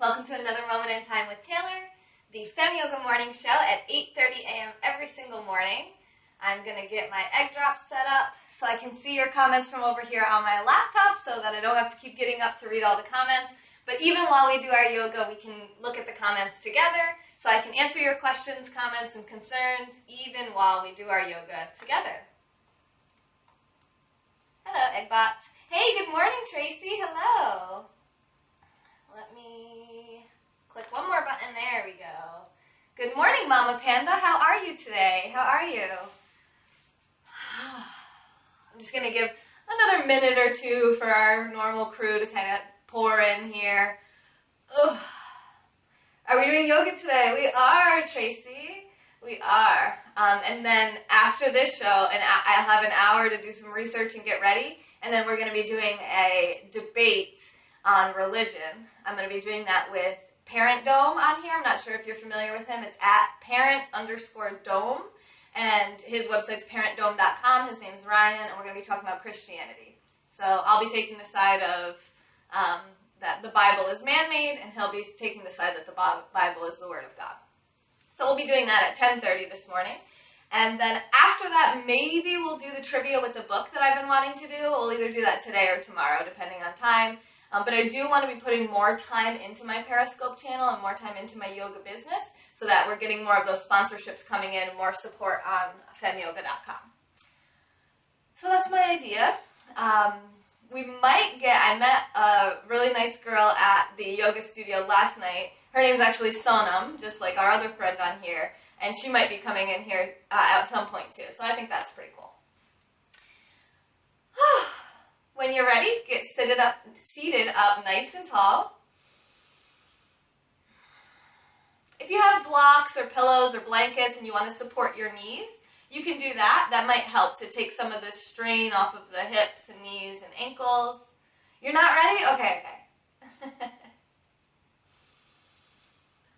Welcome to another Moment in Time with Taylor, the Fem Yoga morning show at 8:30 a.m. every single morning. I'm going to get my egg drops set up so I can see your comments from over here on my laptop so that I don't have to keep getting up to read all the comments. But even while we do our yoga, we can look at the comments together so I can answer your questions, comments, and concerns even while we do our yoga together. Hello, Eggbots. Hey, good morning, Tracy. Hello. Let me click one more button. There we go. Good morning, Mama Panda. How are you today? How are you? I'm just going to give another minute or two for our normal crew to kind of pour in here. Ugh. Are we doing yoga today? We are, Tracy. We are. And then after this show, and I'll have an hour to do some research and get ready, and then we're going to be doing a debate on religion. I'm going to be doing that with Parent Dome on here. I'm not sure if you're familiar with him. It's at parent_dome, and his website's parentdome.com. His name's Ryan, and we're going to be talking about Christianity. So I'll be taking the side of that the Bible is man-made, and he'll be taking the side that the Bible is the Word of God. So we'll be doing that at 10:30 this morning. And then after that, maybe we'll do the trivia with the book that I've been wanting to do. We'll either do that today or tomorrow, depending on time. But I do want to be putting more time into my Periscope channel and more time into my yoga business so that we're getting more of those sponsorships coming in and more support on femyoga.com. So that's my idea. I met a really nice girl at the yoga studio last night. Her name's actually Sonam, just like our other friend on here. And she might be coming in here at some point too. So I think that's pretty cool. When you're ready, get seated up nice and tall. If you have blocks or pillows or blankets and you want to support your knees, you can do that. That might help to take some of the strain off of the hips and knees and ankles. You're not ready? Okay.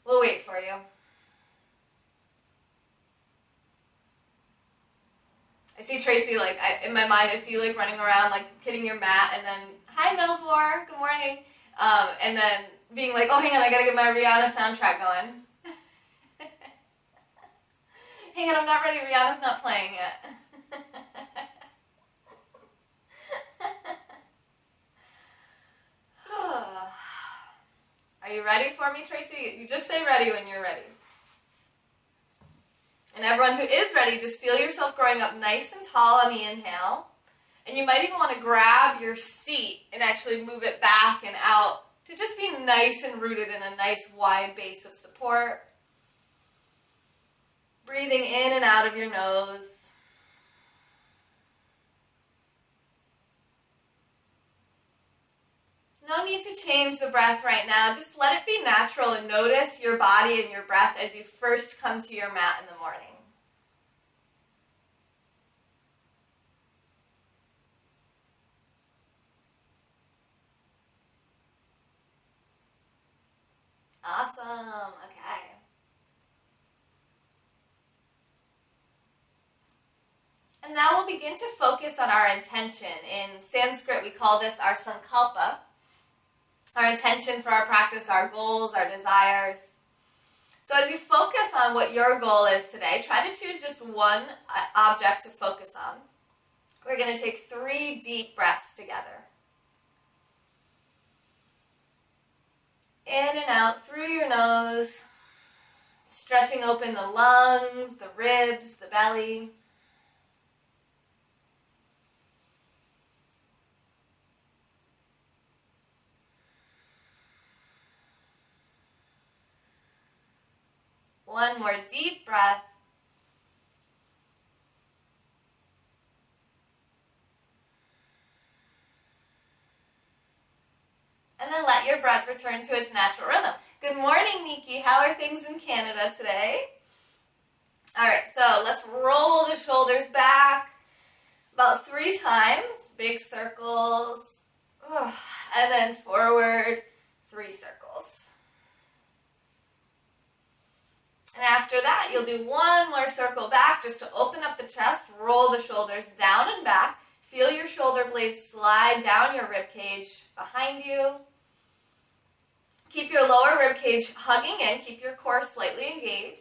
We'll wait for you. I see Tracy, in my mind, I see you, running around, hitting your mat, and then, hi, Millswar, good morning, and then being like, oh, hang on, I gotta get my Rihanna soundtrack going. Hang on, I'm not ready, Rihanna's not playing yet. Are you ready for me, Tracy? You just say ready when you're ready. And everyone who is ready, just feel yourself growing up nice and tall on the inhale. And you might even want to grab your seat and actually move it back and out to just be nice and rooted in a nice wide base of support. Breathing in and out of your nose. No need to change the breath right now. Just let it be natural and notice your body and your breath as you first come to your mat in the morning. Awesome. Okay. And now we'll begin to focus on our intention. In Sanskrit, we call this our sankalpa. Our intention for our practice, our goals, our desires. So as you focus on what your goal is today, try to choose just one object to focus on. We're going to take 3 deep breaths together. In and out through your nose, stretching open the lungs, the ribs, the belly. One more deep breath. And then let your breath return to its natural rhythm. Good morning, Nikki. How are things in Canada today? All right, so let's roll the shoulders back about 3 times. Big circles. And then forward, 3 circles. And after that, you'll do one more circle back just to open up the chest, roll the shoulders down and back. Feel your shoulder blades slide down your rib cage behind you. Keep your lower rib cage hugging in. Keep your core slightly engaged.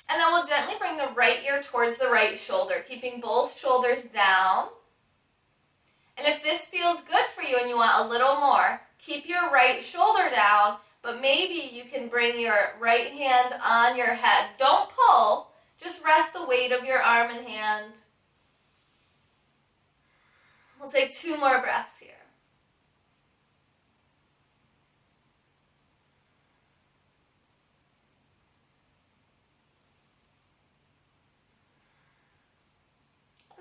And then we'll gently bring the right ear towards the right shoulder, keeping both shoulders down. And if this feels good for you and you want a little more, keep your right shoulder down, but maybe you can bring your right hand on your head. Don't pull, just rest the weight of your arm and hand. We'll take 2 more breaths here.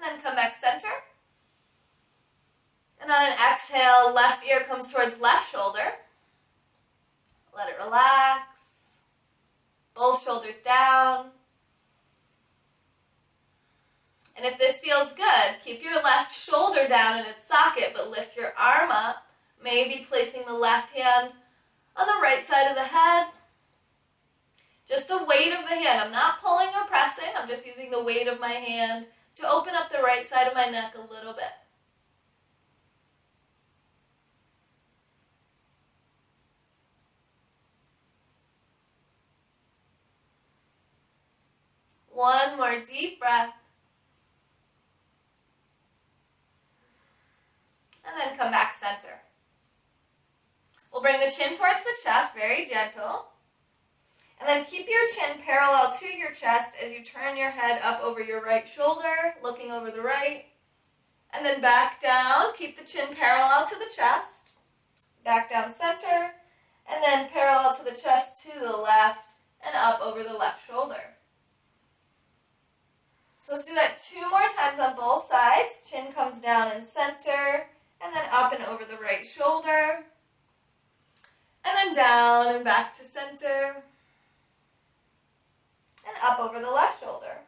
And then come back center. And on an exhale, left ear comes towards left shoulder. Let it relax. Both shoulders down. And if this feels good, keep your left shoulder down in its socket, but lift your arm up, maybe placing the left hand on the right side of the head. Just the weight of the hand. I'm not pulling or pressing. I'm just using the weight of my hand to open up the right side of my neck a little bit. One more deep breath. And then come back center. We'll bring the chin towards the chest, very gentle. And then keep your chin parallel to your chest as you turn your head up over your right shoulder, looking over the right. And then back down, keep the chin parallel to the chest. Back down center, and then parallel to the chest to the left, and up over the left shoulder. So let's do that 2 more times on both sides. Chin comes down in center, and then up and over the right shoulder. And then down and back to center. And up over the left shoulder.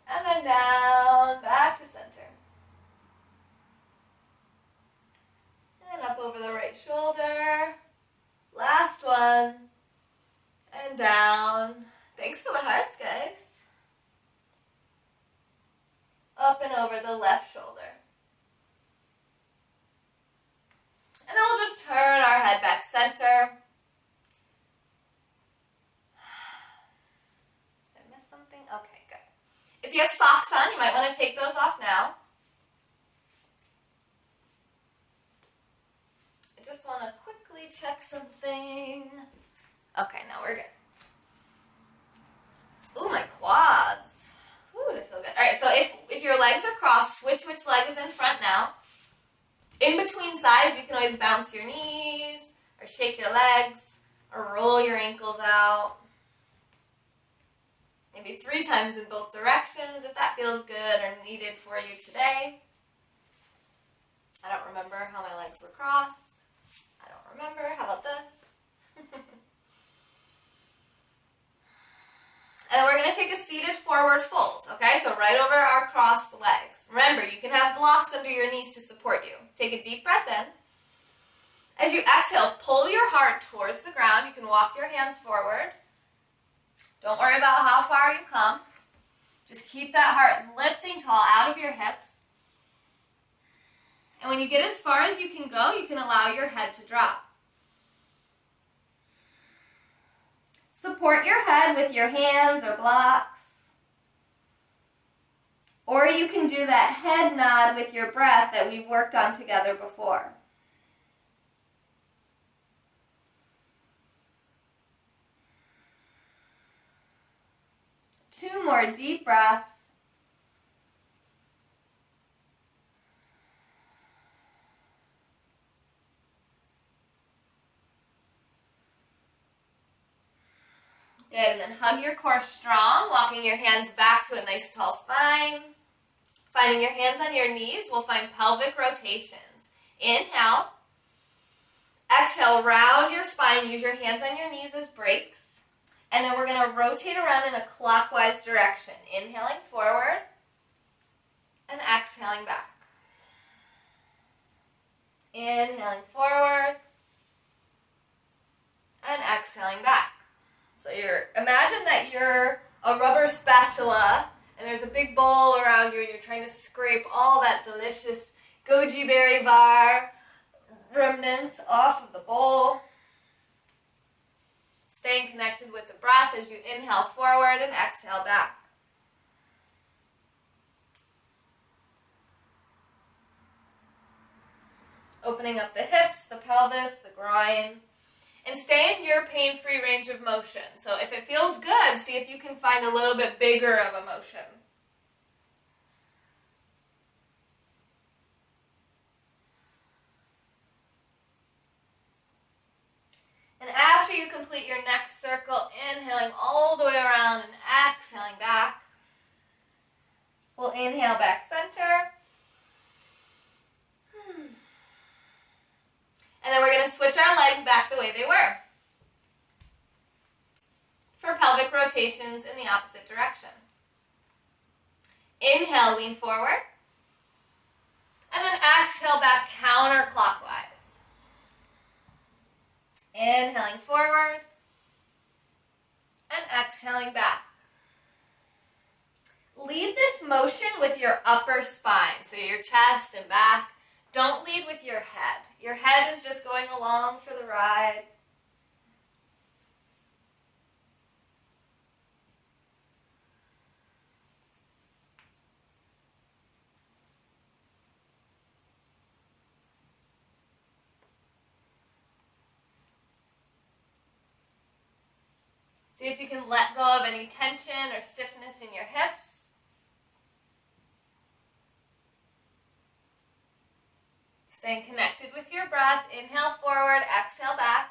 And then down, back to center. And then up over the right shoulder. Last one. And down. Thanks for the hearts, guys. Up and over the left shoulder. And then we'll just turn our head back center. Did I miss something? Okay, good. If you have socks on, you might want to take those off now. I just want to quickly check something. Okay, now we're good. Ooh, my quads. Ooh, they feel good. All right, so if your legs are crossed, switch which leg is in front now. In between sides, you can always bounce your knees, or shake your legs, or roll your ankles out. Maybe 3 times in both directions if that feels good or needed for you today. I don't remember how my legs were crossed. I don't remember. How about this? And we're going to take a seated forward fold, okay? So right over our crossed legs. Remember, you can have blocks under your knees to support you. Take a deep breath in. As you exhale, pull your heart towards the ground. You can walk your hands forward. Don't worry about how far you come. Just keep that heart lifting tall out of your hips. And when you get as far as you can go, you can allow your head to drop. Support your head with your hands or blocks. Or you can do that head nod with your breath that we've worked on together before. Two more deep breaths. Good, and then hug your core strong, walking your hands back to a nice tall spine. Finding your hands on your knees, we'll find pelvic rotations. Inhale. Exhale, round your spine. Use your hands on your knees as brakes. And then we're going to rotate around in a clockwise direction. Inhaling forward and exhaling back. Inhaling forward and exhaling back. So imagine that you're a rubber spatula and there's a big bowl around you and you're trying to scrape all that delicious goji berry bar remnants off of the bowl. Staying connected with the breath as you inhale forward and exhale back. Opening up the hips, the pelvis, the groin. And stay in your pain-free range of motion. So if it feels good, see if you can find a little bit bigger of a motion. And after you complete your next circle, inhaling all the way around and exhaling back. We'll inhale back center. And then we're going to switch our legs back the way they were for pelvic rotations in the opposite direction. Inhale, lean forward. And then exhale back counterclockwise. Inhaling forward and exhaling back. Lead this motion with your upper spine, so your chest and back. Don't lead with your head. Your head is just going along for the ride. See if you can let go of any tension or stiffness in your hips. Staying connected with your breath. Inhale forward, exhale back.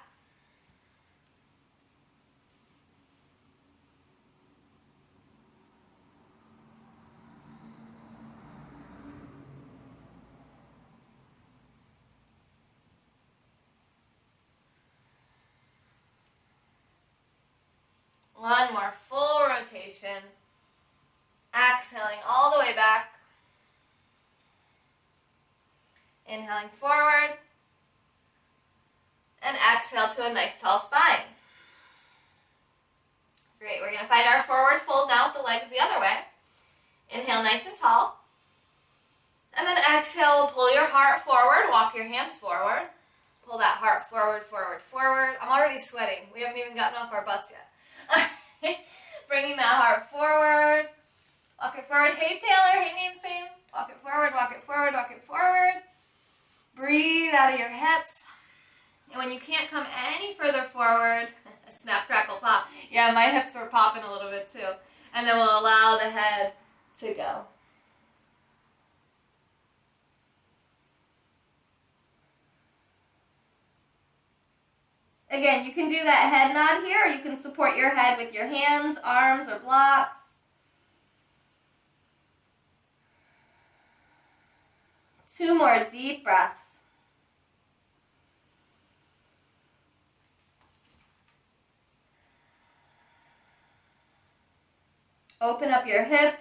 One more full rotation. Exhaling all the way back. Inhaling forward. And exhale to a nice tall spine. Great, we're going to find our forward fold now with the legs the other way. Inhale nice and tall. And then exhale, pull your heart forward, walk your hands forward. Pull that heart forward, forward, forward. I'm already sweating. We haven't even gotten off our butts yet. Bringing that heart forward. Walk it forward. Hey Taylor, hey Nancy. Walk it forward, walk it forward, walk it forward. Breathe out of your hips. And when you can't come any further forward, snap, crackle, pop. Yeah, my hips were popping a little bit too. And then we'll allow the head to go. Again, you can do that head nod here, or you can support your head with your hands, arms, or blocks. Two more deep breaths. Open up your hips.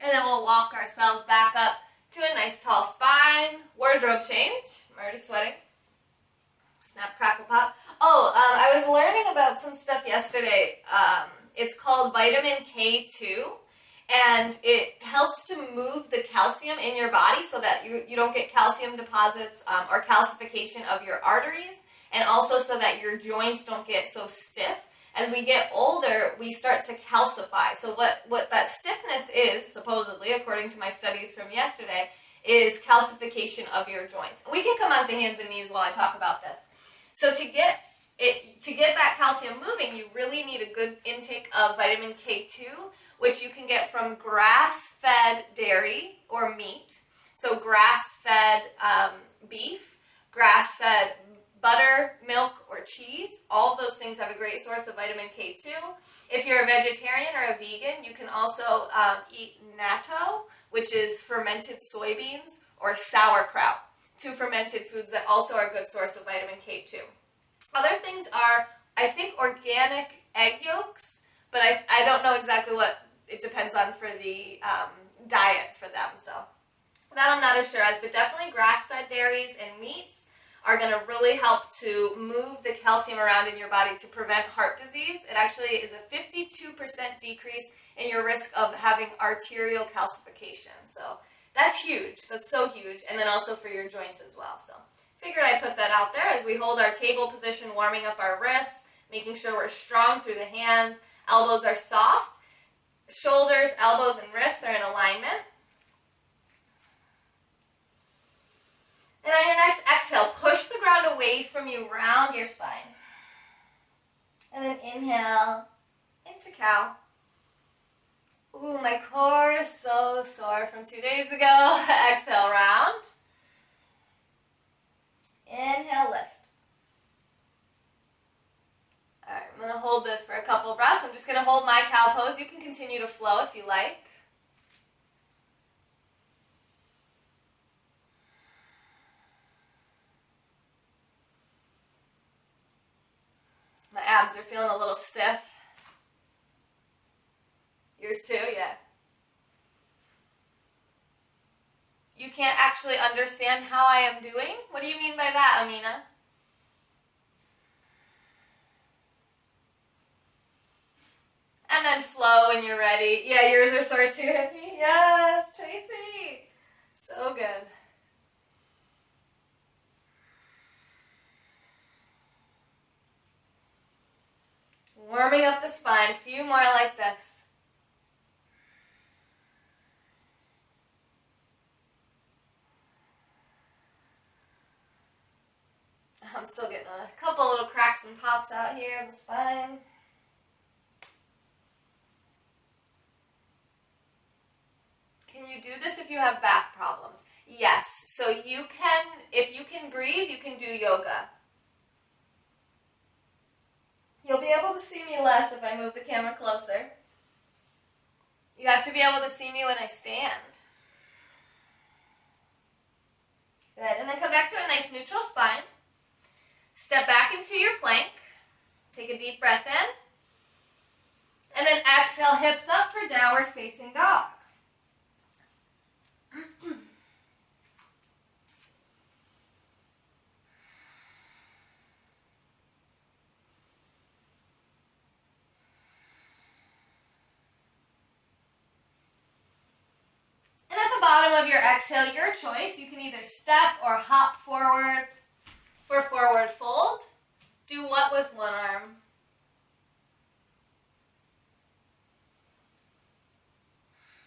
And then we'll walk ourselves back up to a nice tall spine. Wardrobe change. I'm already sweating. Snap, crackle, pop. Oh, I was learning about some stuff yesterday. It's called vitamin K2. And it helps to move the calcium in your body so that you don't get calcium deposits or calcification of your arteries. And also so that your joints don't get so stiff. As we get older, we start to calcify. So what that stiffness is, supposedly, according to my studies from yesterday, is calcification of your joints. We can come onto hands and knees while I talk about this. So to get that calcium moving, you really need a good intake of vitamin K2, which you can get from grass-fed dairy or meat. So grass-fed beef, grass-fed butter, milk, or cheese. All of those things have a great source of vitamin K2. If you're a vegetarian or a vegan, you can also eat natto, which is fermented soybeans, or sauerkraut. Two fermented foods that also are a good source of vitamin K2. Other things are, I think, organic egg yolks, but I don't know exactly what it depends on for the diet for them. So that I'm not as sure as, but definitely grass-fed dairies and meats are going to really help to move the calcium around in your body to prevent heart disease. It actually is a 52% decrease in your risk of having arterial calcification. So that's huge. That's so huge. And then also for your joints as well. So figured I'd put that out there as we hold our table position, warming up our wrists, making sure we're strong through the hands. Elbows are soft. Shoulders, elbows, and wrists are in alignment. And on your next exhale, push the ground away from you, round your spine. And then inhale into cow. Ooh, my core is so sore from 2 days ago. Exhale, round. Inhale, lift. All right, I'm going to hold this for a couple breaths. I'm just going to hold my cow pose. You can continue to flow if you like. My abs are feeling a little stiff. Yours too? Yeah. You can't actually understand how I am doing? What do you mean by that, Amina? And then flow when you're ready. Yeah, yours are sore too, Hippie? Yes, Tracy. So good. Warming up the spine. A few more like this. I'm still getting a couple little cracks and pops out here in the spine. Can you do this if you have back problems? Yes. So you can, if you can breathe, you can do yoga. You'll be able to see me less if I move the camera closer. You have to be able to see me when I stand. Good. And then come back to a nice neutral spine. Step back into your plank. Take a deep breath in. And then exhale, hips up for downward facing dog. And at the bottom of your exhale, your choice. You can either step or hop forward for forward fold. Do what with one arm?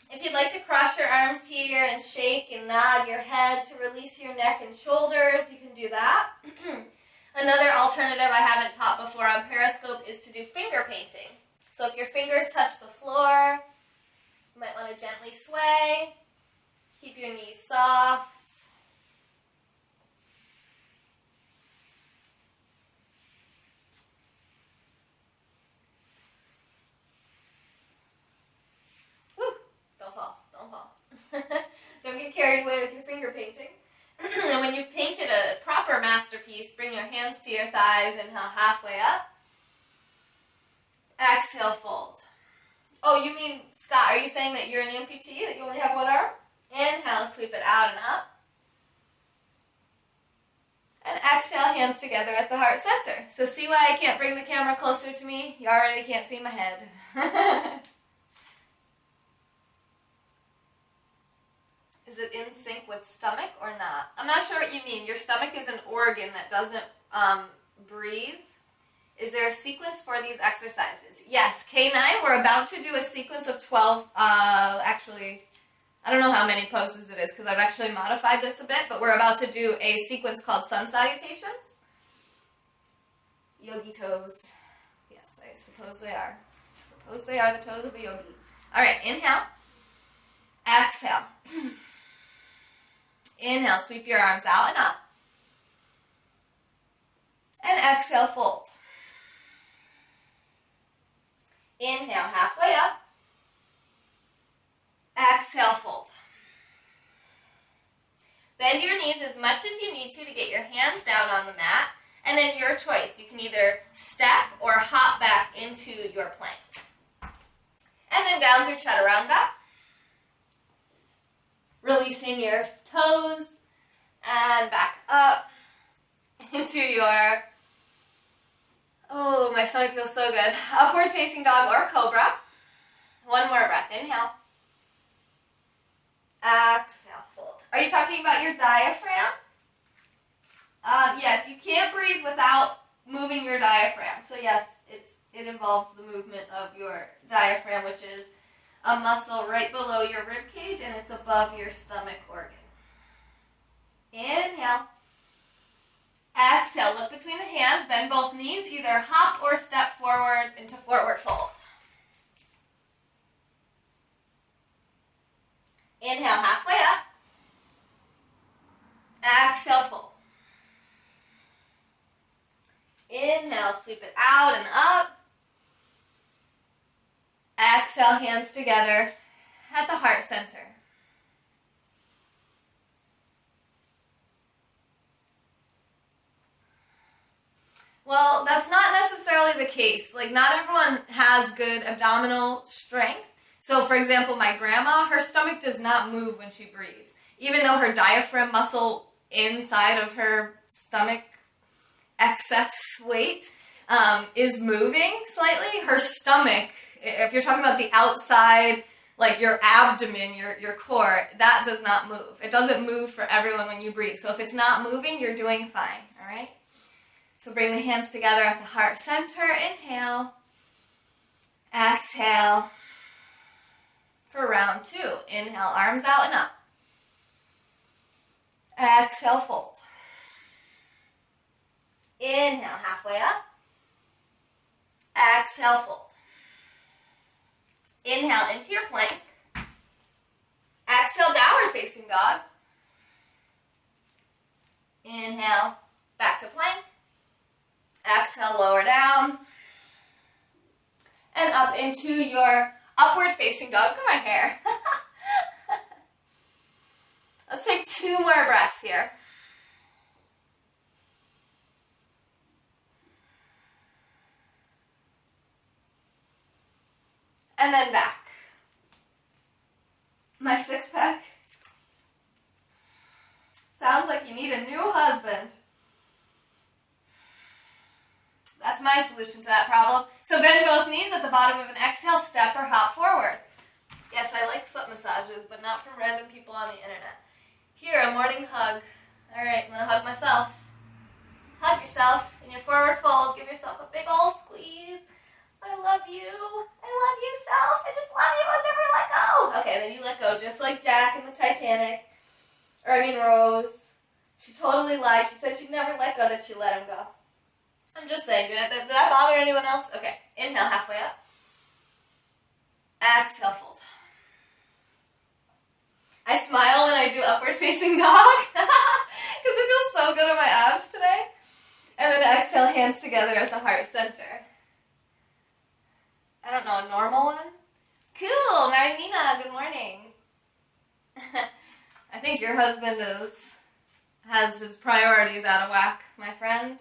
If you'd like to cross your arms here and shake and nod your head to release your neck and shoulders, you can do that. Another alternative I haven't taught before on Periscope is to do finger painting. So if your fingers touch the floor, you might want to gently sway. Keep your knees soft. Woo! Don't fall, don't fall. Don't get carried away with your finger painting. And when you've painted a proper masterpiece, bring your hands to your thighs, inhale halfway up. Exhale, fold. Oh, you mean, Scott, are you saying that you're an amputee, that you only have one arm? Inhale, sweep it out and up. And exhale, hands together at the heart center. So see why I can't bring the camera closer to me? You already can't see my head. Is it in sync with stomach or not? I'm not sure what you mean. Your stomach is an organ that doesn't breathe. Is there a sequence for these exercises? Yes, K9, we're about to do a sequence of 12, actually, I don't know how many poses it is because I've actually modified this a bit, but we're about to do a sequence called sun salutations. Yogi toes. Yes, I suppose they are. Suppose they are the toes of a yogi. All right, inhale. Exhale. Inhale, sweep your arms out and up. And exhale, fold. Inhale, halfway up. Exhale, fold. Bend your knees as much as you need to get your hands down on the mat. And then your choice. You can either step or hop back into your plank. And then down through chaturanga. Releasing your toes. And back up. into your, oh, my stomach feels so good, upward facing dog or cobra. One more breath. Inhale. Exhale, fold. Are you talking about your diaphragm? Yes, you can't breathe without moving your diaphragm. So yes, it involves the movement of your diaphragm, which is a muscle right below your rib cage, and it's above your stomach organ. Inhale. Exhale, look between the hands, bend both knees, either hop or step forward into forward fold. Inhale, halfway up. Exhale, fold. Inhale, sweep it out and up. Exhale, hands together at the heart center. Well, that's not necessarily the case. Like, not everyone has good abdominal strength. So, for example, my grandma, her stomach does not move when she breathes. Even though her diaphragm muscle inside of her stomach excess weight is moving slightly, her stomach, if you're talking about the outside, like your abdomen, your core, that does not move. It doesn't move for everyone when you breathe. So if it's not moving, you're doing fine, all right? So bring the hands together at the heart center. Inhale. Exhale for round 2. Inhale, arms out and up. Exhale, fold. Inhale, halfway up. Exhale, fold. Inhale into your plank. Exhale, downward facing dog. Inhale, back to plank. Exhale, lower down. And up into your upward facing dog. Look at my hair. Let's take 2 more breaths here. And then back. My 6-pack sounds like you need a new husband. That's my solution to that problem. So bend both knees at the bottom of an exhale, step or hop forward. Yes, I like foot massages, but not from random people on the internet. Here, a morning hug. All right, I'm going to hug myself. Hug yourself in your forward fold. Give yourself a big old squeeze. I love you. I love you, self. I just love you. I'll never let go. Okay, then you let go, just like Jack in the Titanic. Rose. She totally lied. She said she'd never let go, that she let him go. I'm just saying, did that bother anyone else? Okay, inhale, halfway up. Exhale, fold. I smile when I do upward facing dog because it feels so good on my abs today. And then exhale, hands together at the heart center. I don't know, a normal one? Cool, Marinina, good morning. I think your husband has his priorities out of whack, my friend.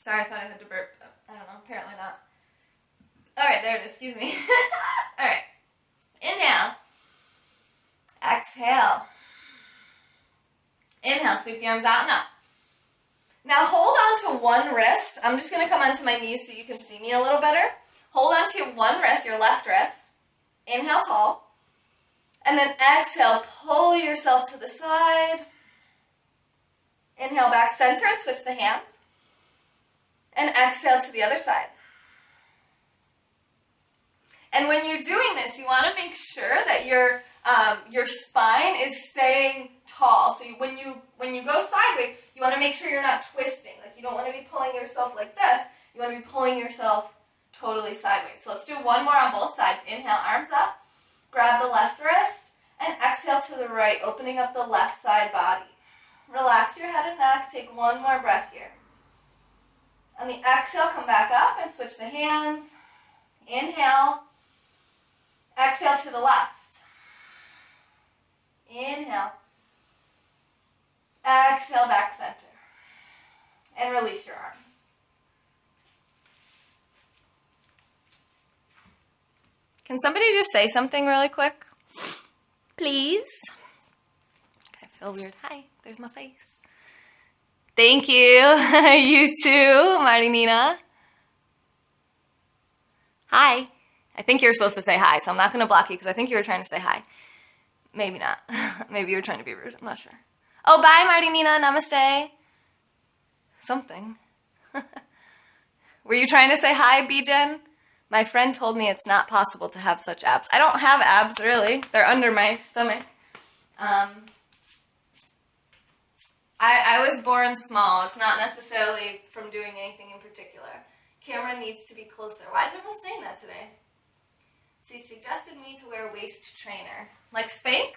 Sorry, I thought I had to burp. I don't know, apparently not. Alright, there it is, excuse me. Alright, inhale. Exhale. Inhale, sweep the arms out and up. Now hold on to one wrist. I'm just going to come onto my knees so you can see me a little better. Hold on to your one wrist, your left wrist. Inhale tall. And then exhale, pull yourself to the side. Inhale back center and switch the hands. And exhale to the other side. And when you're doing this, you want to make sure that your spine is staying tall. So when you go sideways, you want to make sure you're not twisting. Like, you don't want to be pulling yourself like this. You want to be pulling yourself totally sideways. So let's do one more on both sides. Inhale, arms up. Grab the left wrist. And exhale to the right, opening up the left side body. Relax your head and neck. Take one more breath here. On the exhale, come back up and switch the hands. Inhale. Exhale to the left. Inhale. Exhale, back center. And release your arms. Can somebody just say something really quick? Please? Okay, I feel weird. Hi, there's my face. Thank you. You too, Marinina. Hi. I think you were supposed to say hi, so I'm not going to block you because I think you were trying to say hi. Maybe not. Maybe you were trying to be rude. I'm not sure. Oh, bye, Marinina. Namaste. Something. Were you trying to say hi, Bijan? My friend told me it's not possible to have such abs. I don't have abs, really. They're under my stomach. I was born small. It's not necessarily from doing anything in particular. Camera needs to be closer. Why is everyone saying that today? So you suggested me to wear a waist trainer. Like Spanx?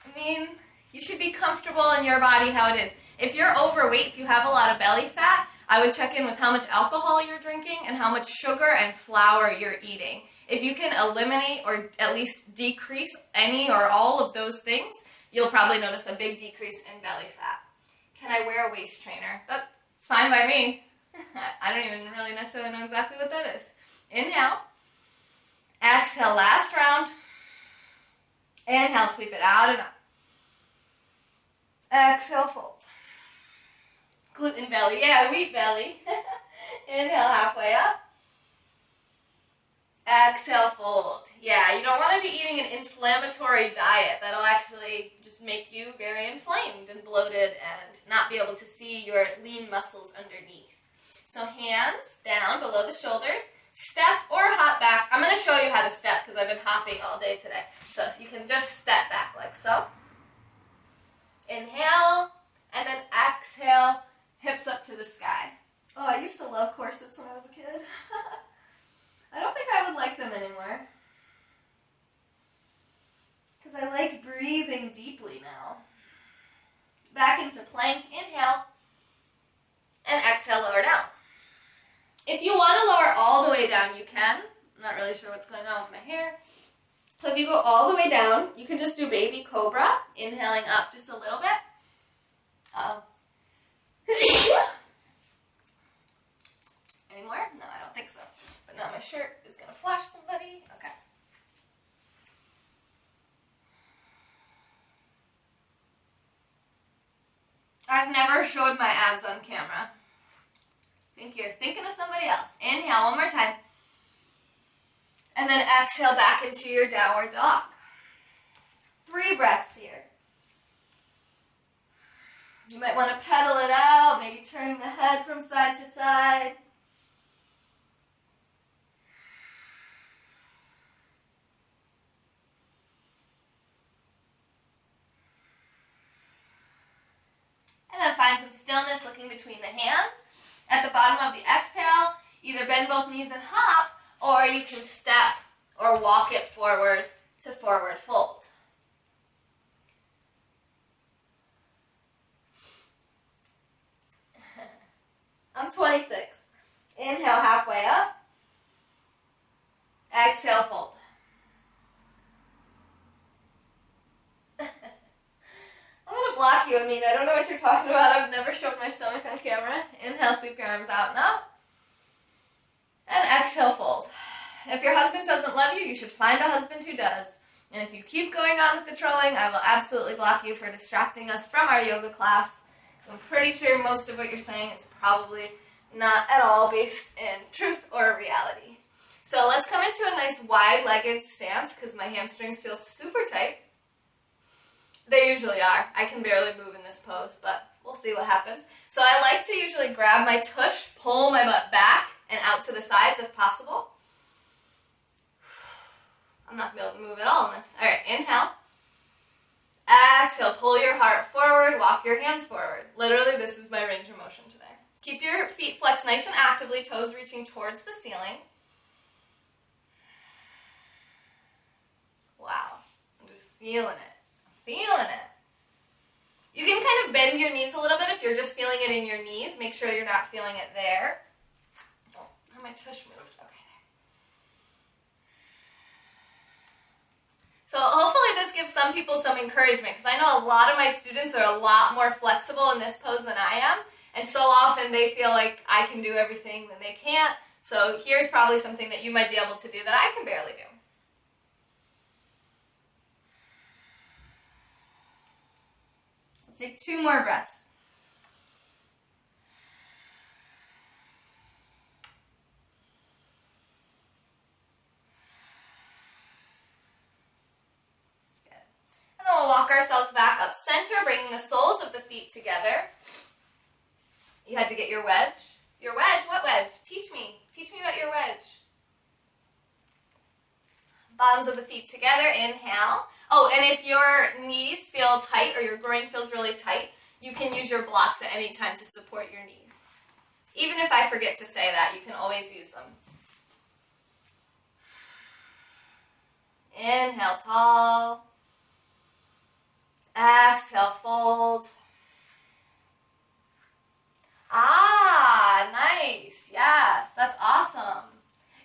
I mean, you should be comfortable in your body how it is. If you're overweight, if you have a lot of belly fat, I would check in with how much alcohol you're drinking and how much sugar and flour you're eating. If you can eliminate or at least decrease any or all of those things, you'll probably notice a big decrease in belly fat. Can I wear a waist trainer? That's fine by me. I don't even really necessarily know exactly what that is. Inhale. Exhale, last round. Inhale, sweep it out and up. Exhale, fold. Gluten belly. Yeah, wheat belly. Inhale, halfway up. Exhale, fold. Yeah, you don't want to be eating an inflammatory diet. That'll actually just make you very inflamed and bloated and not be able to see your lean muscles underneath. So hands down below the shoulders. Step or hop back. I'm going to show you how to step because I've been hopping all day today. So you can just step back like so. Inhale, and then exhale, hips up to the sky. Oh, I used to love corsets when I was a kid. I don't think I would like them anymore. Because I like breathing deeply now. Back into plank, inhale, and exhale, lower down. If you want to lower all the way down, you can. I'm not really sure what's going on with my hair. So if you go all the way down, you can just do baby cobra, inhaling up just a little bit. Any more? No, I don't think so. But now my shirt is going to flash somebody. Okay. I've never showed my abs on camera. I think you're thinking of somebody else. Inhale one more time. And then exhale back into your downward dog. 3 breaths here. You might want to pedal it out, maybe turning the head from side to side. And then find some stillness looking between the hands. At the bottom of the exhale, either bend both knees and hop, or you can step or walk it forward to forward fold. I'm 26. Inhale halfway up. Exhale, fold. I'm going to block you. I don't know what you're talking about. I've never showed my stomach on camera. Inhale, sweep your arms out and up. And exhale, fold. If your husband doesn't love you, you should find a husband who does. And if you keep going on with the trolling, I will absolutely block you for distracting us from our yoga class. I'm pretty sure most of what you're saying is probably not at all based in truth or reality. So let's come into a nice wide-legged stance because my hamstrings feel super tight. They usually are. I can barely move in this pose, but we'll see what happens. So I like to usually grab my tush, pull my butt back and out to the sides if possible. I'm not going to be able to move at all in this. All right, inhale. Exhale, pull your heart forward, walk your hands forward. Literally, this is my range of motion today. Keep your feet flexed nice and actively, toes reaching towards the ceiling. Wow, I'm just feeling it. Feeling it. You can kind of bend your knees a little bit if you're just feeling it in your knees. Make sure you're not feeling it there. Oh, my tush moved. Okay. So hopefully this gives some people some encouragement because I know a lot of my students are a lot more flexible in this pose than I am. And so often they feel like I can do everything that they can't. So here's probably something that you might be able to do that I can barely do. Take 2 more breaths. And then we'll walk ourselves back up center, bringing the soles of the feet together. You had to get your wedge. Your wedge? What wedge? Teach me. Teach me about your wedge. Bottoms of the feet together. Inhale. Oh, and if your knees feel tight or your groin feels really tight, you can use your blocks at any time to support your knees. Even if I forget to say that, you can always use them. Inhale, tall. Exhale, fold. Ah, nice. Yes, that's awesome.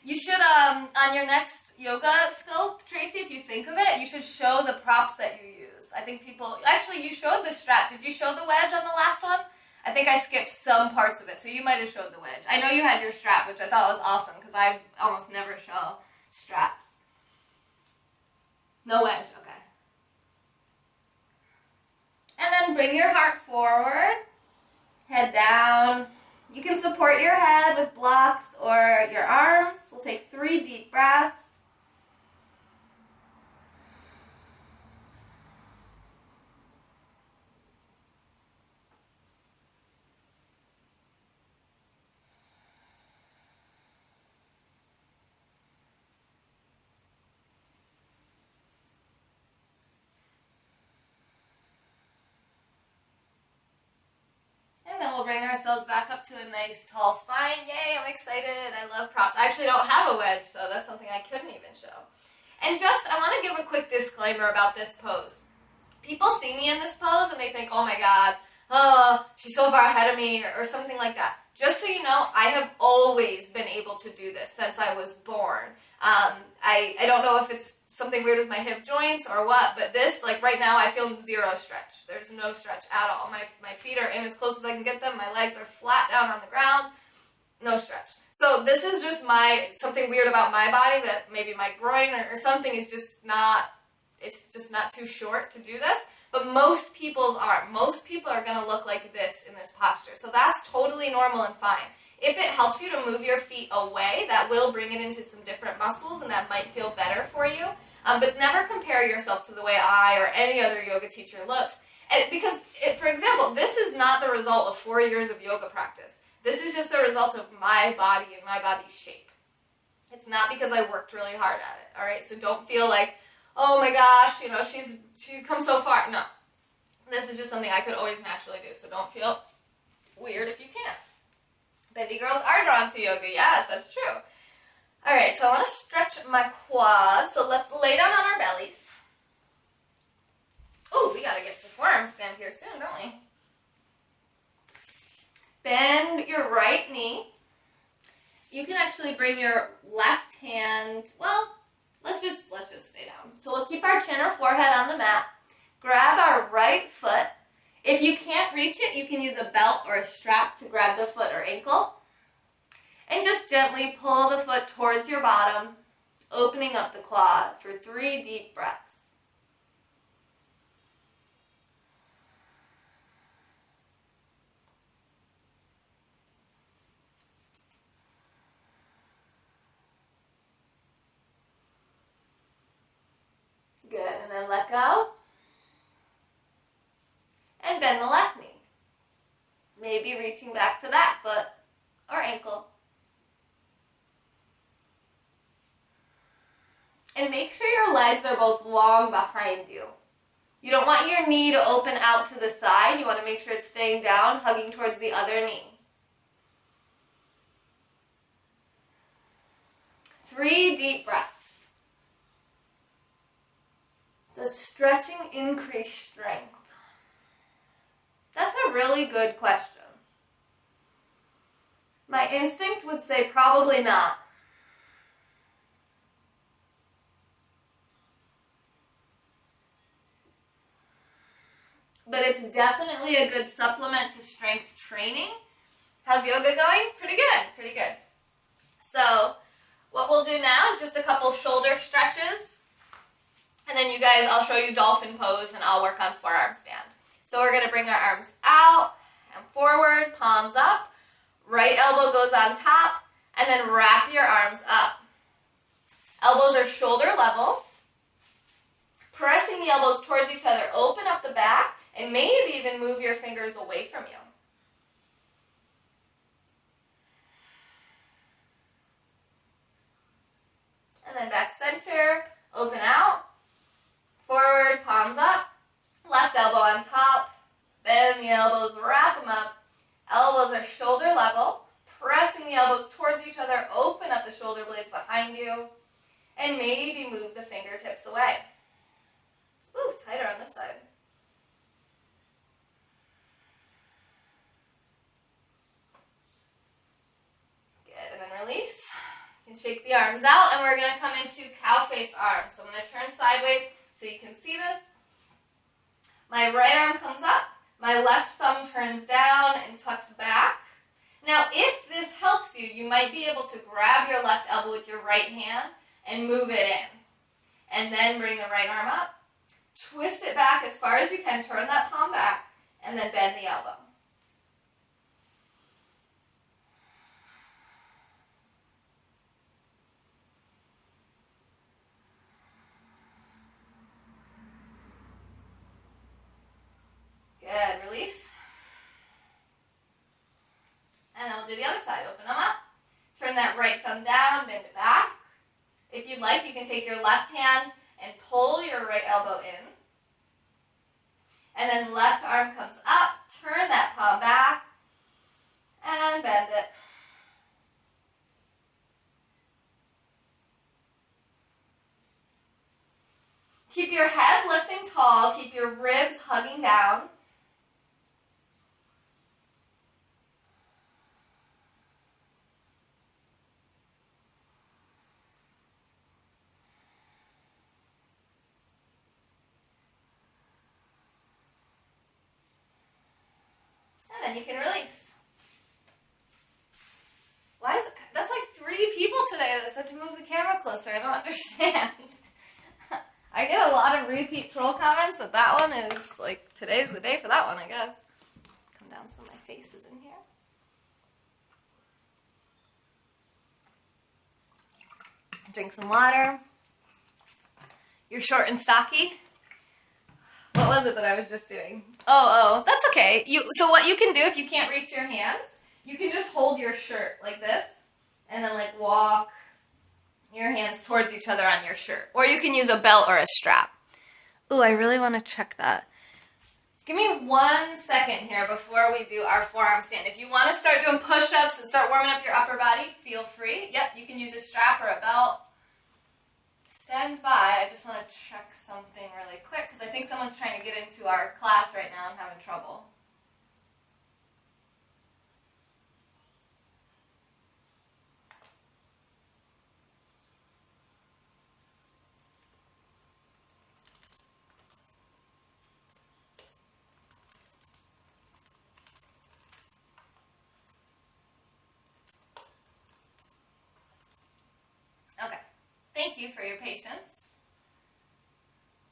You should, on your next yoga scope, Tracy, if you think of it, you should show the props that you use. I think people, actually, you showed the strap. Did you show the wedge on the last one? I think I skipped some parts of it, so you might have showed the wedge. I know you had your strap, which I thought was awesome, because I almost never show straps. No wedge, okay. And then bring your heart forward, head down. You can support your head with blocks or your arms. We'll take 3 deep breaths. And then we'll bring ourselves back up to a nice tall spine. Yay, I'm excited. I love props. I actually don't have a wedge, so that's something I couldn't even show. And I want to give a quick disclaimer about this pose. People see me in this pose and they think, oh my God, she's so far ahead of me or something like that. Just so you know, I have always been able to do this since I was born. I don't know if it's something weird with my hip joints or what, but this, like right now, I feel 0 stretch. There's no stretch at all. My feet are in as close as I can get them. My legs are flat down on the ground. No stretch. So this is just something weird about my body that maybe my groin or something is just not, it's just not too short to do this. But most people's are. Most people are going to look like this in this posture. So that's totally normal and fine. If it helps you to move your feet away, that will bring it into some different muscles and that might feel better for you. But never compare yourself to the way I or any other yoga teacher looks. Because, for example, this is not the result of 4 years of yoga practice. This is just the result of my body and my body's shape. It's not because I worked really hard at it, all right? So don't feel like, oh my gosh, you know, she's come so far. No. This is just something I could always naturally do, so don't feel weird if you can't. Baby girls are drawn to yoga. Yes, that's true. All right, so I want to stretch my quads. So let's lay down on our bellies. Oh, we got to get to forearm stand here soon, don't we? Bend your right knee. You can actually bring your left hand, well, let's just stay down. So we'll keep our chin or forehead on the mat. Grab our right foot. If you can't reach it, you can use a belt or a strap to grab the foot or ankle. And just gently pull the foot towards your bottom, opening up the quad for 3 deep breaths. Good, and then let go. And bend the left knee. Maybe reaching back to that foot or ankle. And make sure your legs are both long behind you. You don't want your knee to open out to the side. You want to make sure it's staying down, hugging towards the other knee. 3 deep breaths. Does stretching increase strength? That's a really good question. My instinct would say probably not. But it's definitely a good supplement to strength training. How's yoga going? Pretty good, pretty good. So what we'll do now is just a couple shoulder stretches. And then you guys, I'll show you dolphin pose and I'll work on forearm stand. So we're going to bring our arms out and forward, palms up. Right elbow goes on top, and then wrap your arms up. Elbows are shoulder level. Pressing the elbows towards each other, open up the back, and maybe even move your fingers away from you. And then back center, open out, forward, palms up, left elbow on top, bend the elbows, wrap them up. Elbows are shoulder level, pressing the elbows towards each other, open up the shoulder blades behind you, and maybe move the fingertips away. Ooh, tighter on this side. Good, and then release. You can shake the arms out, and we're going to come into cow face arms. So I'm going to turn sideways so you can see this. My right arm comes up, my left thumb turns down and tucks back. Now, if this helps you, you might be able to grab your left elbow with your right hand and move it in. And then bring the right arm up, twist it back as far as you can, turn that palm back, and then bend the elbow. Good, release. And then we'll do the other side. Open them up. Turn that right thumb down, bend it back. If you'd like, you can take your left hand and pull your right elbow in. And then left arm comes up, turn that palm back, and bend it. Keep your head lifting tall, keep your ribs hugging down. And then you can release. Why is it, that's like 3 people today that said to move the camera closer. I don't understand. I get a lot of repeat troll comments, but that one is like, today's the day for that one, I guess. Come down so my face is in here. Drink some water. You're short and stocky. What was it that I was just doing? Oh, that's okay. So what you can do if you can't reach your hands, you can just hold your shirt like this and then like walk your hands towards each other on your shirt. Or you can use a belt or a strap. Ooh, I really want to check that. Give me 1 second here before we do our forearm stand. If you want to start doing push-ups and start warming up your upper body, feel free. Yep, you can use a strap or a belt. Stand by. I just want to check something really quick because I think someone's trying to get into our class right now and having trouble. Okay. Thank you for your patience.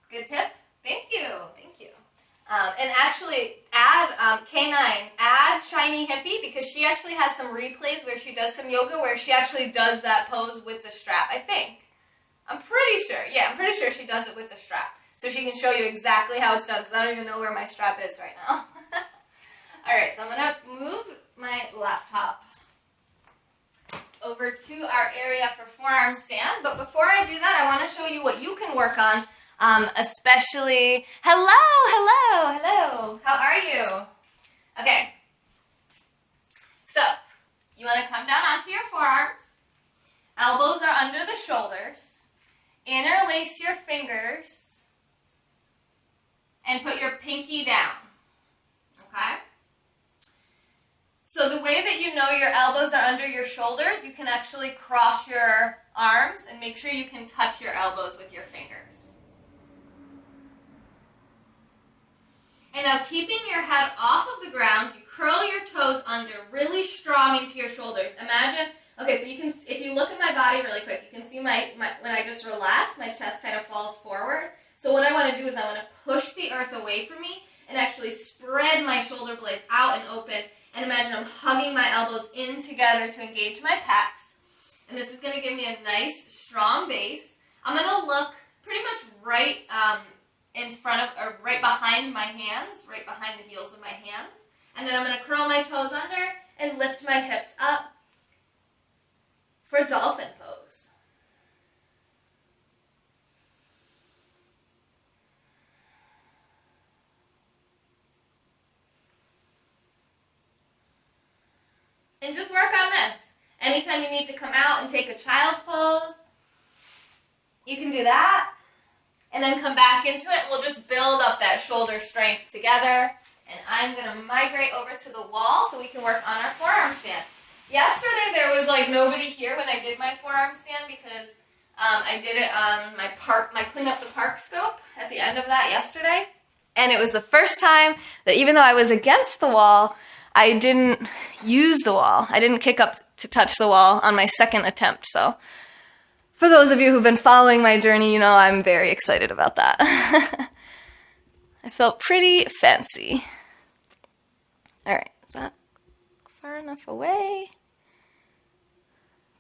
Good tip. Thank you. Thank you. And actually, add K9, add Shiny Hippie because she actually has some replays where she does some yoga where she actually does that pose with the strap, I think. I'm pretty sure. Yeah, I'm pretty sure she does it with the strap. So she can show you exactly how it's done because I don't even know where my strap is right now. All right, so I'm going to move my laptop over to our area for forearm stand. But before I do that, I want to show you what you can work on, especially, hello. How are you? Okay. So, you want to come down onto your forearms. Elbows are under the shoulders. Interlace your fingers and put your pinky down. Okay? So the way that you know your elbows are under your shoulders, you can actually cross your arms and make sure you can touch your elbows with your fingers. And now keeping your head off of the ground, you curl your toes under really strong into your shoulders. Imagine, okay, so you can, if you look at my body really quick, you can see my when I just relax, my chest kind of falls forward. So what I want to do is I want to push the earth away from me and actually spread my shoulder blades out and open. And imagine I'm hugging my elbows in together to engage my pecs. And this is going to give me a nice, strong base. I'm going to look pretty much right in front of, or right behind my hands, right behind the heels of my hands. And then I'm going to curl my toes under and lift my hips up for dolphin pose. And just work on this. Anytime you need to come out and take a child's pose, you can do that. And then come back into it. We'll just build up that shoulder strength together. And I'm going to migrate over to the wall so we can work on our forearm stand. Yesterday there was like nobody here when I did my forearm stand because I did it on my Clean Up the Park scope at the end of that yesterday. And it was the first time that even though I was against the wall, I didn't use the wall. I didn't kick up to touch the wall on my second attempt. So for those of you who've been following my journey, you know I'm very excited about that. I felt pretty fancy. All right, is that far enough away?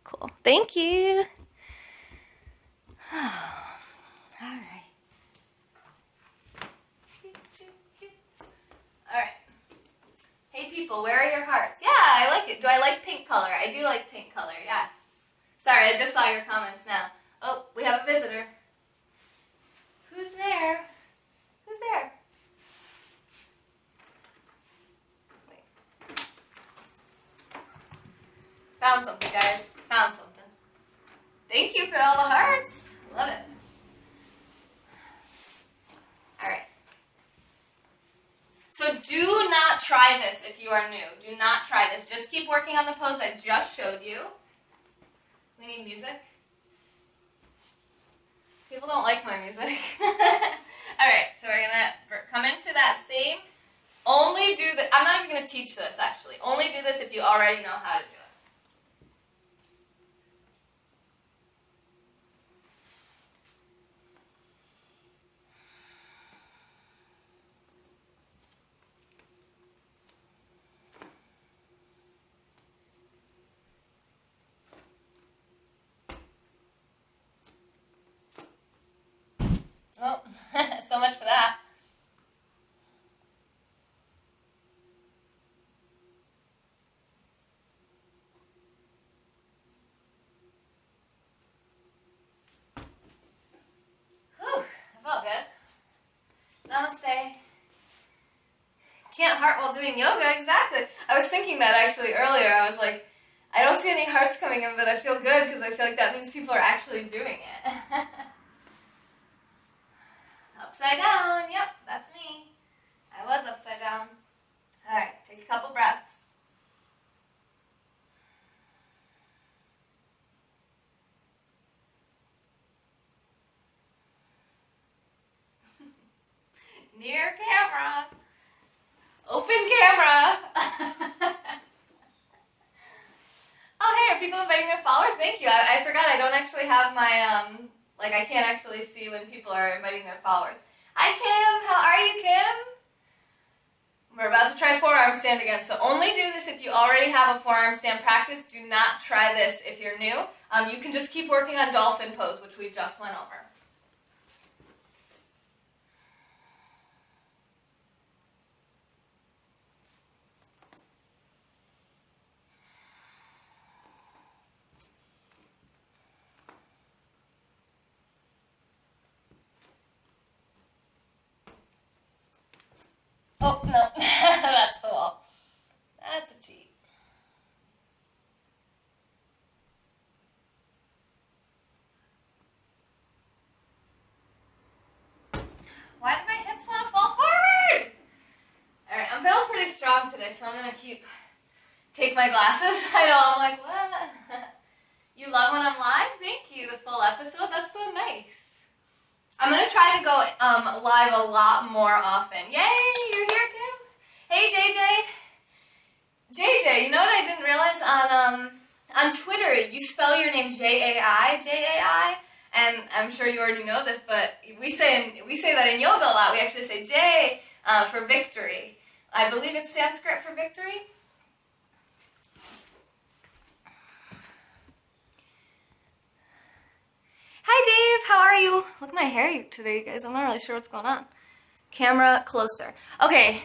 Cool, thank you. All right. All right. Hey people, where are your hearts? Yeah, I like it. Do I like pink color? I do like pink color, yes. Sorry, I just saw your comments now. Oh, we have a visitor. Who's there? Who's there? Wait. Found something, guys. Found something. Thank you for all the hearts. Love it. All right. So do not try this if you are new. Do not try this. Just keep working on the pose I just showed you. We need music. People don't like my music. Alright, so we're going to come into that same. Only do the. I'm not even going to teach this actually. Only do this if you already know how to do it. Oh, so much for that. Whew, that felt good. Namaste. Can't heart while doing yoga, exactly. I was thinking that actually earlier. I was like, I don't see any hearts coming in, but I feel good because I feel like that means people are actually doing it. Upside down, yep, that's me. I was upside down. Alright, take a couple breaths. Near camera. Open camera. Oh, hey, are people inviting their followers? Thank you. I forgot I don't actually have my, I can't actually see when people are inviting their followers. Hi, Kim. How are you, Kim? We're about to try forearm stand again. So only do this if you already have a forearm stand practice. Do not try this if you're new. You can just keep working on dolphin pose, which we just went over. Oh, no, that's the wall. That's a cheat. Why did my hips want to fall forward? Alright, I'm feeling pretty strong today, so I'm going to take my glasses. I know, I'm like, what? You love when I'm live? Thank you, the full episode. That's so nice. I'm going to try to go live a lot more often. Yay, you're here, Kim? Hey, JJ. JJ, you know what I didn't realize? On Twitter, you spell your name J-A-I, J-A-I, and I'm sure you already know this, but we say that in yoga a lot. We actually say J, for victory. I believe it's Sanskrit for victory. Hi Dave, how are you? Look at my hair today, you guys. I'm not really sure what's going on. Camera closer. Okay,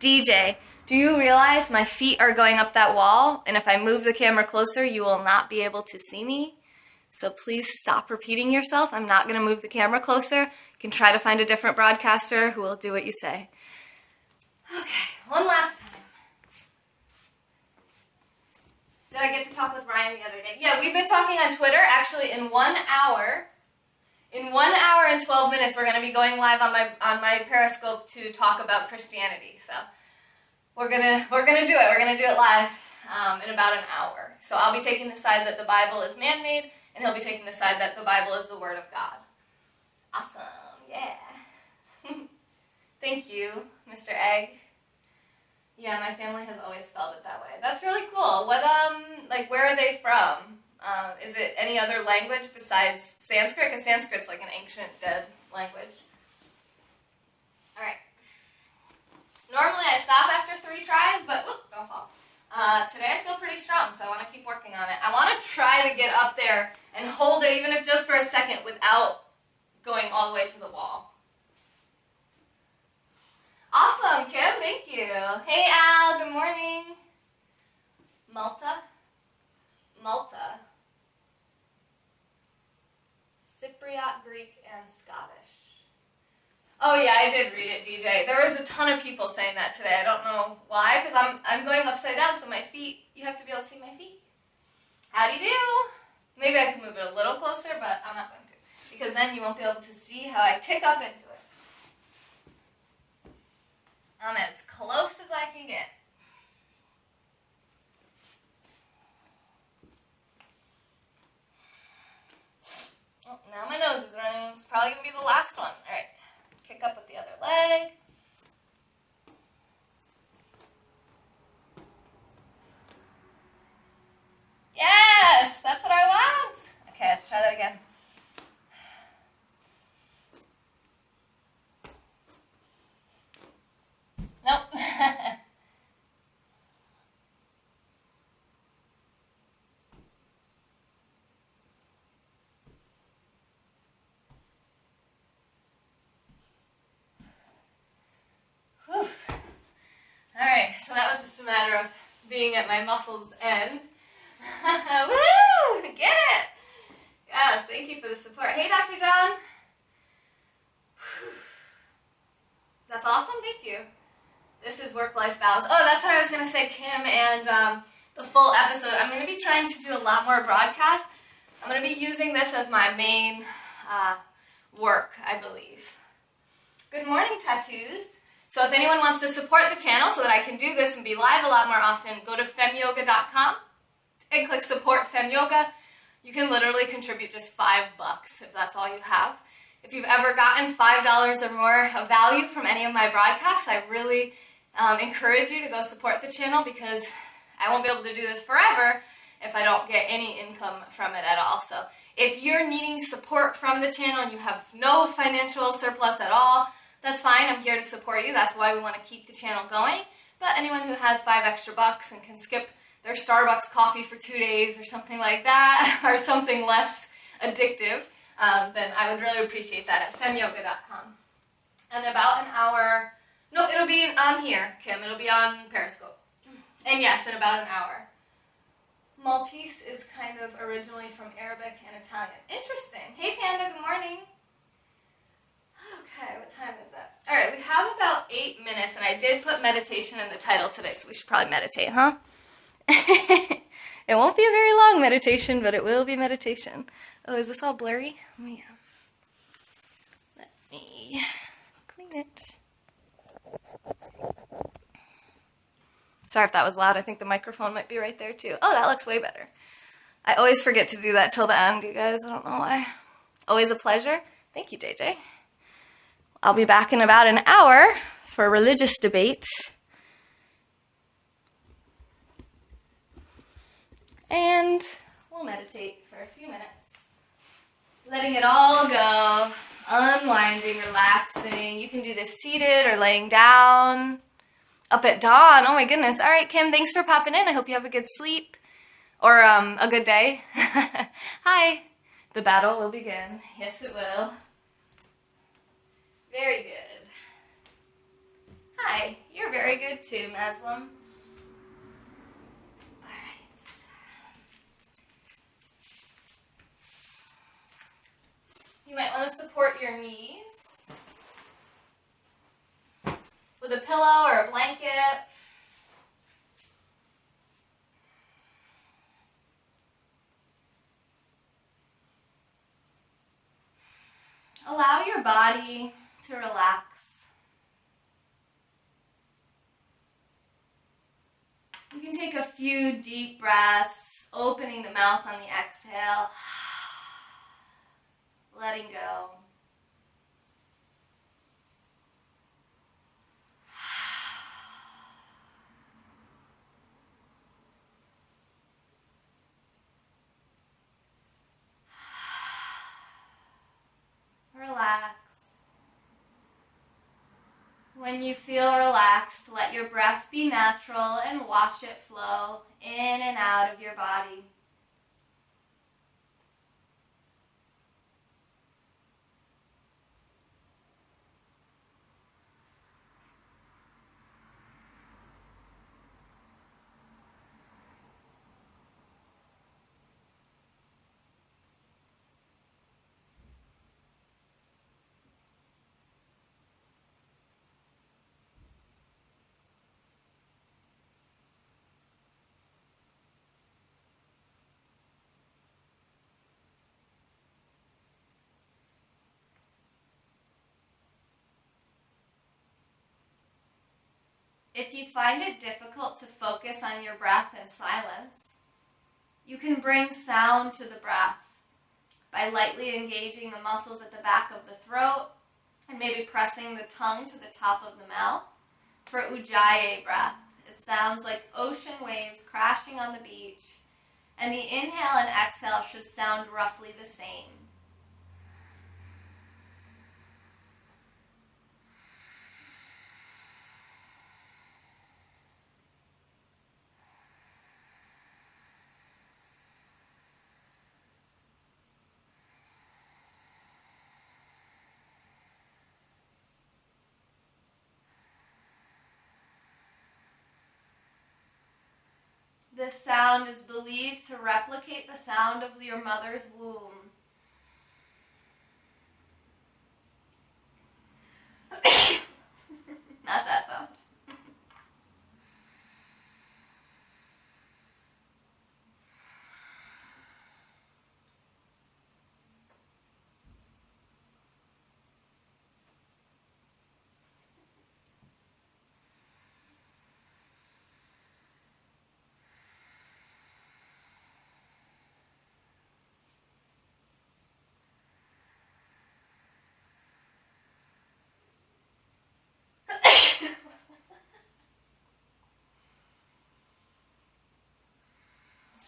DJ, do you realize my feet are going up that wall? And if I move the camera closer, you will not be able to see me. So please stop repeating yourself. I'm not going to move the camera closer. You can try to find a different broadcaster who will do what you say. Okay, one last time. Did I get to talk with Ryan the other day? Yeah, we've been talking on Twitter. Actually, in 1 hour, in 1 hour and 12 minutes, we're going to be going live on my Periscope to talk about Christianity. So we're gonna do it. We're gonna do it live in about an hour. So I'll be taking the side that the Bible is man-made, and he'll be taking the side that the Bible is the Word of God. Awesome, yeah. Thank you, Mr. Egg. Yeah, my family has always spelled it that way. That's really cool. What, like, where are they from? Is it any other language besides Sanskrit? Because Sanskrit's like an ancient, dead language. All right. Normally I stop after 3 tries, but, whoop, don't fall. Today I feel pretty strong, so I want to keep working on it. I want to try to get up there and hold it, even if just for a second, without going all the way to the wall. Awesome, Kim, thank you. Hey, Al, good morning. Malta? Cypriot, Greek, and Scottish. Oh yeah, I did read it, DJ. There was a ton of people saying that today. I don't know why, because I'm going upside down, so my feet, you have to be able to see my feet. Howdy do? Maybe I could move it a little closer, but I'm not going to, because then you won't be able to see how I kick up into it. I'm as close as I can get. Oh, now my nose is running. It's probably going to be the last one. All right. Kick up with the other leg. Yes! That's what I want! Okay, let's try that again. Nope. Whew. Alright, so that was just a matter of being at my muscle's end. Woo! Get it! Yes, thank you for the support. Hey, Dr. John. That's awesome, thank you. This is work-life balance. Oh, that's what I was going to say, Kim, and the full episode. I'm going to be trying to do a lot more broadcasts. I'm going to be using this as my main work, I believe. Good morning, tattoos. So if anyone wants to support the channel so that I can do this and be live a lot more often, go to femyoga.com and click support FemYoga. You can literally contribute just $5 if that's all you have. If you've ever gotten $5 or more of value from any of my broadcasts, I really encourage you to go support the channel, because I won't be able to do this forever if I don't get any income from it at all. So if you're needing support from the channel and you have no financial surplus at all, that's fine. I'm here to support you. That's why we want to keep the channel going. But anyone who has $5 extra and can skip their Starbucks coffee for 2 days or something like that, or something less addictive, then I would really appreciate that at femyoga.com. And about an hour, no, it'll be on here, Kim. It'll be on Periscope. And yes, in about an hour. Maltese is kind of originally from Arabic and Italian. Interesting. Hey, Panda, good morning. Okay, what time is it? All right, we have about 8 minutes, and I did put meditation in the title today, so we should probably meditate, huh? It won't be a very long meditation, but it will be meditation. Oh, is this all blurry? Let me clean it. Sorry if that was loud. I think the microphone might be right there, too. Oh, that looks way better. I always forget to do that till the end, you guys. I don't know why. Always a pleasure. Thank you, JJ. I'll be back in about an hour for a religious debate. And we'll meditate for a few minutes. Letting it all go. unwinding, relaxing. You can do this seated or laying down. Up at dawn. Oh my goodness. All right, Kim, thanks for popping in. I hope you have a good sleep or a good day. Hi. The battle will begin. Yes, it will. Very good. Hi. You're very good too, Maslam. All right. You might want to support your knees with a pillow or a blanket. Allow your body to relax. You can take a few deep breaths, opening the mouth on the exhale, letting go. Relax. When you feel relaxed, let your breath be natural and watch it flow in and out of your body. If you find it difficult to focus on your breath in silence, you can bring sound to the breath by lightly engaging the muscles at the back of the throat and maybe pressing the tongue to the top of the mouth for Ujjayi breath. It sounds like ocean waves crashing on the beach, and the inhale and exhale should sound roughly the same. This sound is believed to replicate the sound of your mother's womb. Not that sound.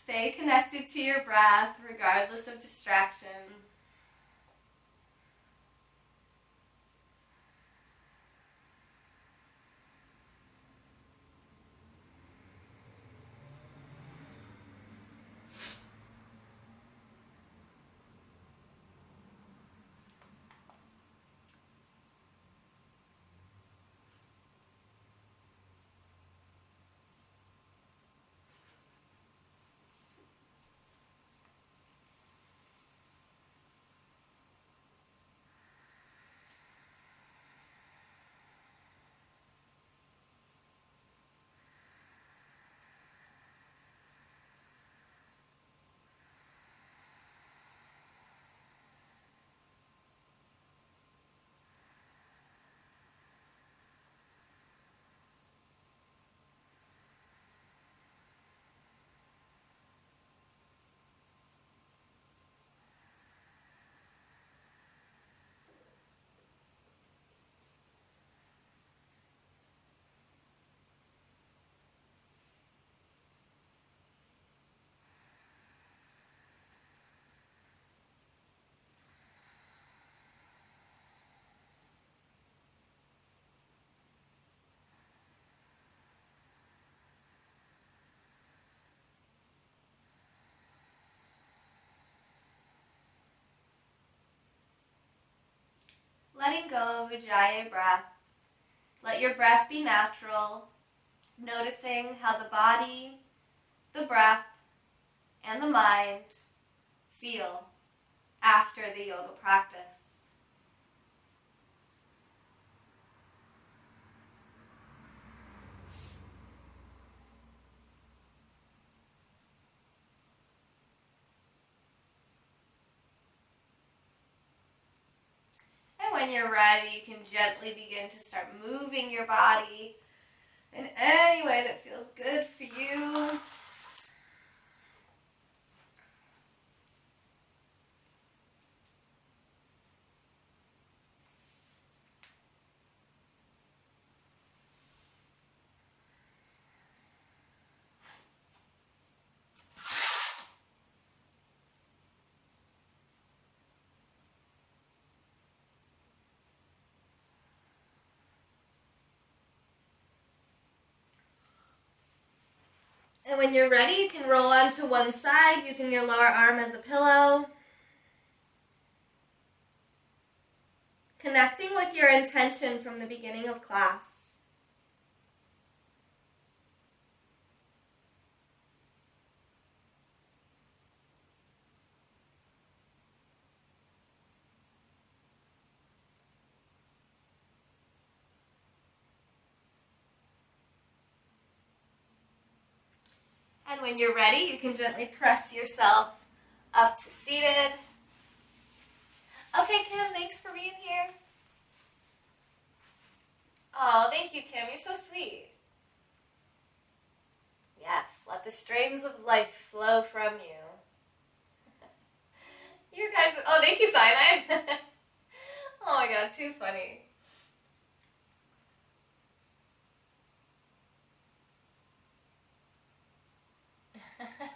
Stay connected to your breath regardless of distraction. letting go of Ujjayi breath. Let your breath be natural, noticing how the body, the breath, and the mind feel after the yoga practice. And when you're ready, you can gently begin to start moving your body in any way that feels good for you. And when you're ready, you can roll onto one side using your lower arm as a pillow. Connecting with your intention from the beginning of class. And when you're ready, you can gently press yourself up to seated. Okay, Kim, thanks for being here. Oh, thank you, Kim. You're so sweet. Yes, let the streams of life flow from you. You guys, oh, thank you, Cyanide. Oh my God, too funny.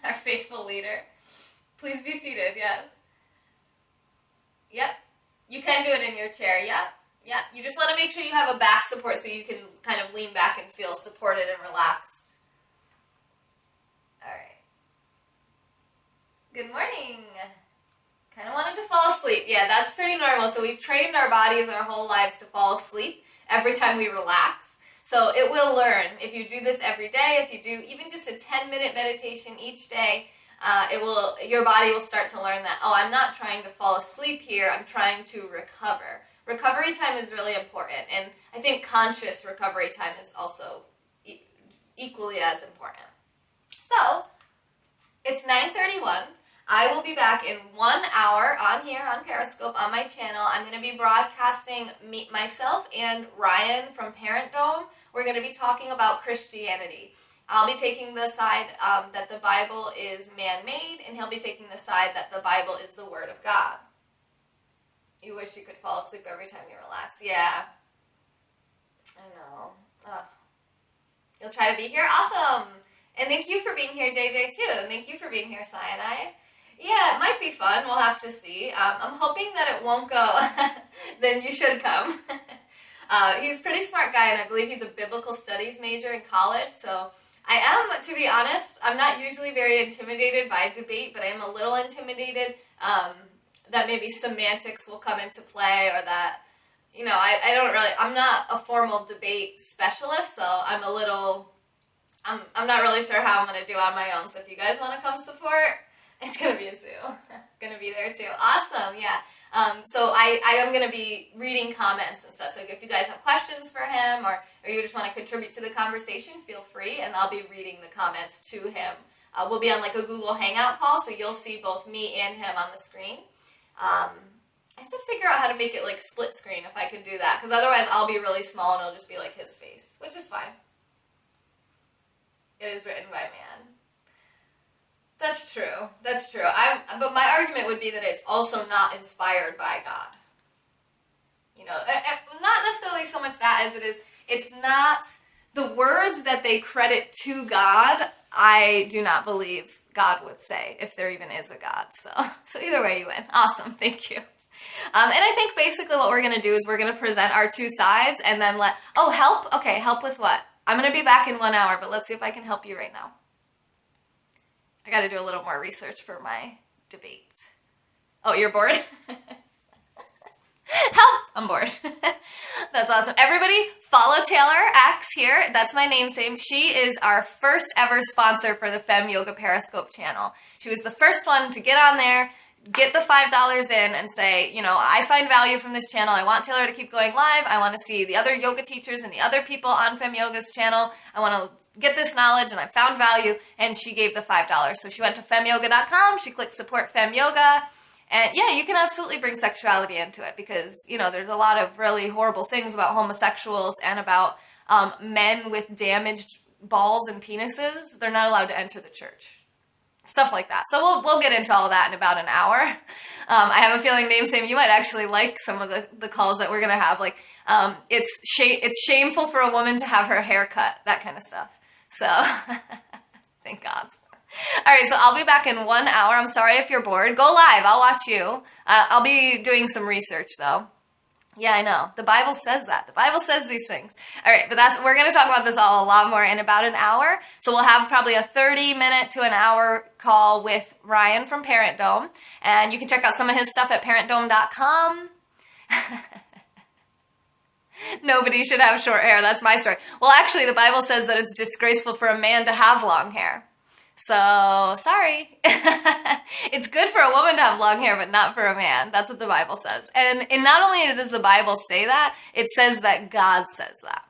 Our faithful leader. Please be seated, yes. Yep. You can do it in your chair, yep. Yeah, you just want to make sure you have a back support so you can kind of lean back and feel supported and relaxed. All right. Good morning. Kind of wanted to fall asleep. Yeah, that's pretty normal. So we've trained our bodies our whole lives to fall asleep every time we relax. So it will learn. If you do this every day, if you do even just a 10-minute meditation each day, your body will start to learn that, oh, I'm not trying to fall asleep here, I'm trying to recover. Recovery time is really important, and I think conscious recovery time is also equally as important. So, it's 9:31. I will be back in 1 hour on here on Periscope on my channel. I'm going to be broadcasting myself and Ryan from Parent Dome. We're going to be talking about Christianity. I'll be taking the side that the Bible is man-made, and he'll be taking the side that the Bible is the Word of God. You wish you could fall asleep every time you relax. Yeah. I know. Oh. You'll try to be here? Awesome. And thank you for being here, JJ, too. And thank you for being here, Cyanide. Yeah, it might be fun. We'll have to see. I'm hoping that it won't go. Then you should come. He's a pretty smart guy, and I believe he's a biblical studies major in college, so I am, to be honest, I'm not usually very intimidated by debate, but I am a little intimidated that maybe semantics will come into play, or that, you know, I'm not a formal debate specialist, so I'm not really sure how I'm going to do on my own. So if you guys want to come support, it's going to be a zoo. Going to be there too. Awesome, yeah. So I am going to be reading comments and stuff. So if you guys have questions for him, or you just want to contribute to the conversation, feel free, and I'll be reading the comments to him. We'll be on like a Google Hangout call, so you'll see both me and him on the screen. I have to figure out how to make it like split screen if I can do that, because otherwise I'll be really small and it'll just be like his face, which is fine. It is written by man. That's true. That's true. But my argument would be that it's also not inspired by God. You know, not necessarily so much that as it is, it's not the words that they credit to God. I do not believe God would say, if there even is a God. So either way, you win. Awesome. Thank you. And I think basically what we're going to do is we're going to present our two sides and then help? Okay, help with what? I'm going to be back in 1 hour, but let's see if I can help you right now. I got to do a little more research for my debates. Oh, you're bored? Help! I'm bored. That's awesome. Everybody follow Taylor X here. That's my namesake. She is our first ever sponsor for the Femme Yoga Periscope channel. She was the first one to get on there, get the $5 in and say, you know, I find value from this channel. I want Taylor to keep going live. I want to see the other yoga teachers and the other people on Femme Yoga's channel. I want to get this knowledge and I found value, and she gave the $5. So she went to femyoga.com, she clicked support Femme Yoga, and yeah, you can absolutely bring sexuality into it because, you know, there's a lot of really horrible things about homosexuals and about men with damaged balls and penises. They're not allowed to enter the church. Stuff like that. So we'll get into all that in about an hour. I have a feeling, Namesake, you might actually like some of the calls that we're going to have. Like, it's shameful for a woman to have her hair cut, that kind of stuff. So, thank God. All right, so I'll be back in 1 hour. I'm sorry if you're bored. Go live. I'll watch you. I'll be doing some research, though. Yeah, I know. The Bible says that. The Bible says these things. All right, but we're going to talk about this all a lot more in about an hour. So we'll have probably a 30-minute to an hour call with Ryan from Parent Dome. And you can check out some of his stuff at parentdome.com. Nobody should have short hair. That's my story. Well, actually, the Bible says that it's disgraceful for a man to have long hair. So, sorry. It's good for a woman to have long hair, but not for a man. That's what the Bible says. And not only does the Bible say that, it says that God says that.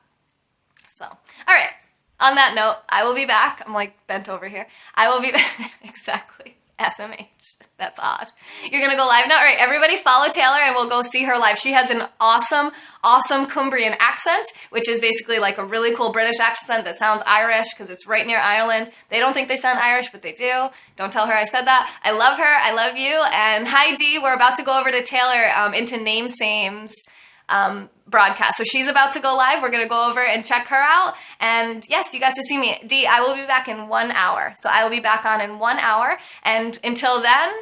So, all right. On that note, I will be back. I'm like bent over here. I will be back. Exactly. SMH. That's odd. You're going to go live now? All right, everybody follow Taylor and we'll go see her live. She has an awesome, awesome Cumbrian accent, which is basically like a really cool British accent that sounds Irish because it's right near Ireland. They don't think they sound Irish, but they do. Don't tell her I said that. I love her. I love you. And hi, Dee. We're about to go over to Taylor into Namesame's broadcast. So she's about to go live. We're going to go over and check her out. And yes, you got to see me. Dee, I will be back in 1 hour. So I will be back on in 1 hour. And until then,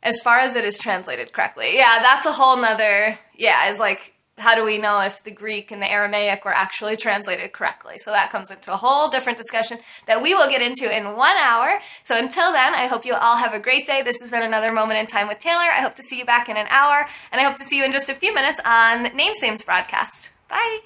as far as it is translated correctly. Yeah, that's a whole nother, it's like, how do we know if the Greek and the Aramaic were actually translated correctly? So that comes into a whole different discussion that we will get into in 1 hour. So until then, I hope you all have a great day. This has been another Moment in Time with Taylor. I hope to see you back in an hour, and I hope to see you in just a few minutes on Namesame's broadcast. Bye.